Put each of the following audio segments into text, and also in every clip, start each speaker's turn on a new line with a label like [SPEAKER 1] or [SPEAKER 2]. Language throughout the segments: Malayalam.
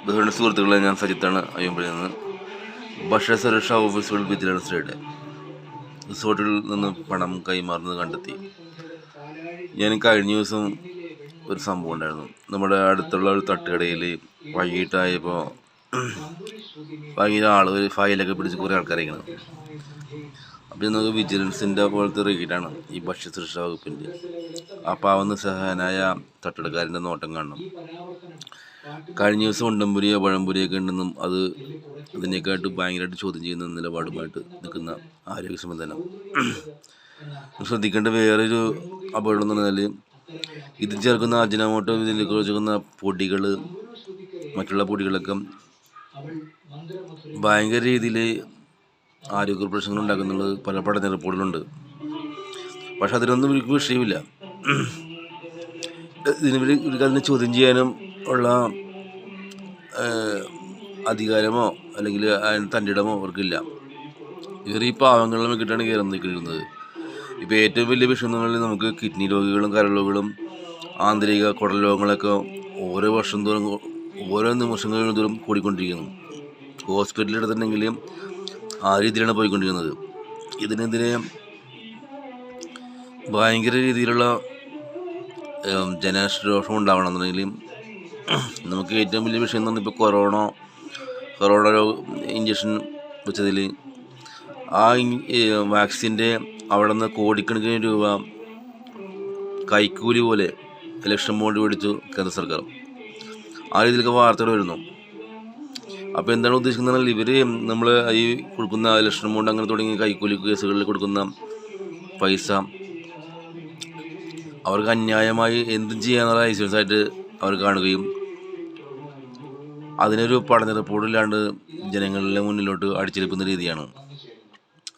[SPEAKER 1] ബഹുമാന സുഹൃത്തുക്കളെ, ഞാൻ സജിത്താണ് അയ്യമ്പുഴയിൽ നിന്ന്. ഭക്ഷ്യസുരക്ഷാ ഓഫീസുകൾ വിജിലൻസ് റിസോർട്ടിൽ നിന്ന് പണം കൈമാറുന്നത് കണ്ടെത്തി. ഞാൻ കഴിഞ്ഞ ദിവസം ഒരു സംഭവം ഉണ്ടായിരുന്നു. നമ്മുടെ അടുത്തുള്ള ഒരു തട്ടുകടയിൽ വൈകിട്ടായപ്പോൾ വൈകിട്ട് ഒരു ഫയലൊക്കെ പിടിച്ച് കുറേ ആൾക്കാരായിരിക്കണം. അപ്പോൾ നമുക്ക് വിജിലൻസിൻ്റെ പോലത്തെ റേറ്റാണ് ഈ ഭക്ഷ്യസുരക്ഷാ വകുപ്പിൻ്റെ. ആ പാവം നിസ്സഹായനായ തട്ടുകടക്കാരൻ്റെ നോട്ടം കാണണം. കഴിഞ്ഞ ദിവസം ഉണ്ടംപുരിയോ പഴംപുരിയൊക്കെ ഉണ്ടെന്നും അതിനേക്കായിട്ട് ഭയങ്കരമായിട്ട് ചോദ്യം ചെയ്യുന്ന നിലപാടുമായിട്ട് നിൽക്കുന്ന ആരോഗ്യ സംവിധാനം. ശ്രദ്ധിക്കേണ്ട വേറൊരു അപകടം എന്ന് പറഞ്ഞാൽ, ഇതിൽ ചേർക്കുന്ന അജിനോമോട്ടോ, ഇതിലേക്ക് ചേർക്കുന്ന പൊടികൾ, മറ്റുള്ള പൊടികളൊക്കെ ഭയങ്കര രീതിയിൽ ആരോഗ്യ പ്രശ്നങ്ങൾ ഉണ്ടാക്കുന്നുള്ളത് പല പഠന റിപ്പോർട്ടുകളുണ്ട്. പക്ഷെ അതിനൊന്നും ഇവർക്ക് വിഷയമില്ല. അതിനെ ചോദ്യം ചെയ്യാനും ഉള്ള അധികാരമോ അല്ലെങ്കിൽ അതിന് തന്നിടമോ അവർക്കില്ല. ഇവർ ഈ പാവങ്ങളിലും കിട്ടാണ് കയറി നിൽക്കുന്നത്. ഇപ്പോൾ ഏറ്റവും വലിയ വിഷയം എന്ന് പറഞ്ഞാൽ, നമുക്ക് കിഡ്നി രോഗികളും കരൾ ആന്തരിക കുടൽ രോഗങ്ങളൊക്കെ ഓരോ വർഷം തോറും ഓരോ നിമിഷങ്ങൾ തോറും കൂടിക്കൊണ്ടിരിക്കുന്നു. ഹോസ്പിറ്റലിൽ എടുത്തിട്ടുണ്ടെങ്കിൽ ആ രീതിയിലാണ് പോയിക്കൊണ്ടിരിക്കുന്നത്. ഇതിനെതിരെ ഭയങ്കര രീതിയിലുള്ള ജനരോഷം ഉണ്ടാവണം എന്നുണ്ടെങ്കിൽ, നമുക്ക് ഏറ്റവും വലിയ വിഷയം എന്ന് പറഞ്ഞാൽ, ഇപ്പോൾ കൊറോണ ഇഞ്ചക്ഷൻ വെച്ചതിൽ ആ വാക്സിൻ്റെ അവിടെ നിന്ന് കോടിക്കണക്കിന് രൂപ കൈക്കൂലി പോലെ ഇലക്ഷൻ ബോണ്ട് മേടിച്ചു കേന്ദ്ര സർക്കാർ. ആ രീതിയിലൊക്കെ വാർത്തകൾ വരുന്നു. അപ്പോൾ എന്താണ് ഉദ്ദേശിക്കുന്നത്? ഇവർ നമ്മൾ ഈ കൊടുക്കുന്ന ഇലക്ഷൻ ബോണ്ട് അങ്ങനെ തുടങ്ങി കൈക്കൂലി കേസുകളിൽ കൊടുക്കുന്ന പൈസ അവർക്ക് അന്യായമായി എന്തും ചെയ്യാന്നുള്ള ലൈസൻസായിട്ട് അവർ കാണുകയും അതിനൊരു പഠന റിപ്പോർട്ടില്ലാണ്ട് ജനങ്ങളുടെ മുന്നിലോട്ട് അടിച്ചെടുക്കുന്ന രീതിയാണ്.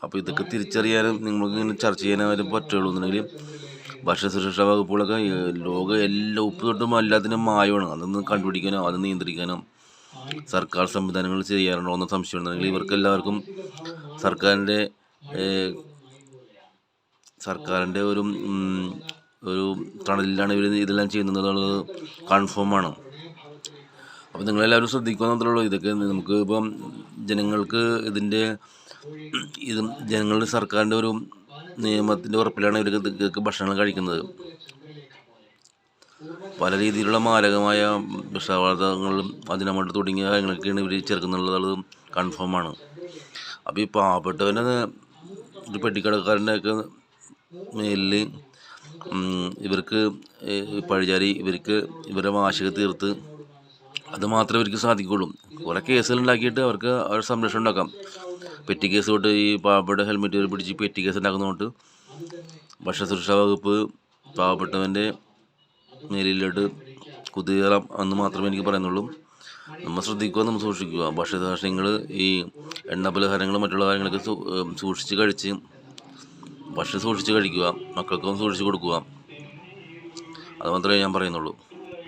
[SPEAKER 1] അപ്പോൾ ഇതൊക്കെ തിരിച്ചറിയാനും നിങ്ങൾക്ക് ഇങ്ങനെ ചർച്ച ചെയ്യാനും പറ്റുള്ളൂ എന്നുണ്ടെങ്കിൽ, ഭക്ഷ്യസുരക്ഷാ വകുപ്പുകളൊക്കെ ലോകം എല്ലാ ഉപ്പ് തൊട്ടും എല്ലാത്തിനും മായമാണ്. അതൊന്ന് കണ്ടുപിടിക്കാനോ അത് നിയന്ത്രിക്കാനോ സർക്കാർ സംവിധാനങ്ങൾ ചെയ്യാറുണ്ടോ എന്ന സംശയം ഉണ്ടെങ്കിൽ, ഇവർക്കെല്ലാവർക്കും സർക്കാരിൻ്റെ ഒരു തണലിലാണ് ഇവർ ഇതെല്ലാം ചെയ്യുന്നത് എന്നുള്ളത് കൺഫേമാണ്. അപ്പോൾ നിങ്ങളെല്ലാവരും ശ്രദ്ധിക്കുക എന്നുള്ളൂ. ഇതൊക്കെ നമുക്ക് ഇപ്പം ജനങ്ങൾക്ക് ജനങ്ങളുടെ സർക്കാരിൻ്റെ ഒരു നിയമത്തിൻ്റെ ഉറപ്പിലാണ് ഇവർക്ക് ഭക്ഷണങ്ങൾ കഴിക്കുന്നത്. പല രീതിയിലുള്ള മാരകമായ വിഷവാതകങ്ങളും അതിനോട്ട് തുടങ്ങിയ കാര്യങ്ങളൊക്കെയാണ് ഇവർ ചേർക്കുന്നുള്ളത് കൺഫേമാണ്. അപ്പോൾ ഈ പാവപ്പെട്ടവൻ്റെ ഒരു പെട്ടിക്കടക്കാരൻ്റെ ഒക്കെ മേലിൽ ഇവർക്ക് പഴിചാരി ഇവരുടെ വാശിക തീർത്ത് അത് മാത്രമേ ഇവർക്ക് സാധിക്കുള്ളൂ. കുറേ കേസുകൾ ഉണ്ടാക്കിയിട്ട് അവർക്ക് സംരക്ഷണം ഉണ്ടാക്കാം. പെറ്റി കേസ് തൊട്ട് ഈ പാവപ്പെട്ട ഹെൽമെറ്റ് പിടിച്ച് പെറ്റി കേസ് ഉണ്ടാക്കുന്നതുകൊണ്ട് ഭക്ഷ്യസുരക്ഷാ വകുപ്പ് പാവപ്പെട്ടവൻ്റെ മേലിലോട്ട് കുതിരാം എന്ന് മാത്രമേ എനിക്ക് പറയുന്നുള്ളൂ. നമ്മൾ ശ്രദ്ധിക്കുക, നമ്മൾ സൂക്ഷിക്കുക. ഭക്ഷ്യധാന്യങ്ങൾ, ഈ എണ്ണ പലഹാരങ്ങൾ, മറ്റുള്ള കാര്യങ്ങളൊക്കെ സൂക്ഷിച്ച് കഴിക്കുക. മക്കൾക്കും സൂക്ഷിച്ച് കൊടുക്കുക. അത് മാത്രമേ ഞാൻ പറയുന്നുള്ളൂ.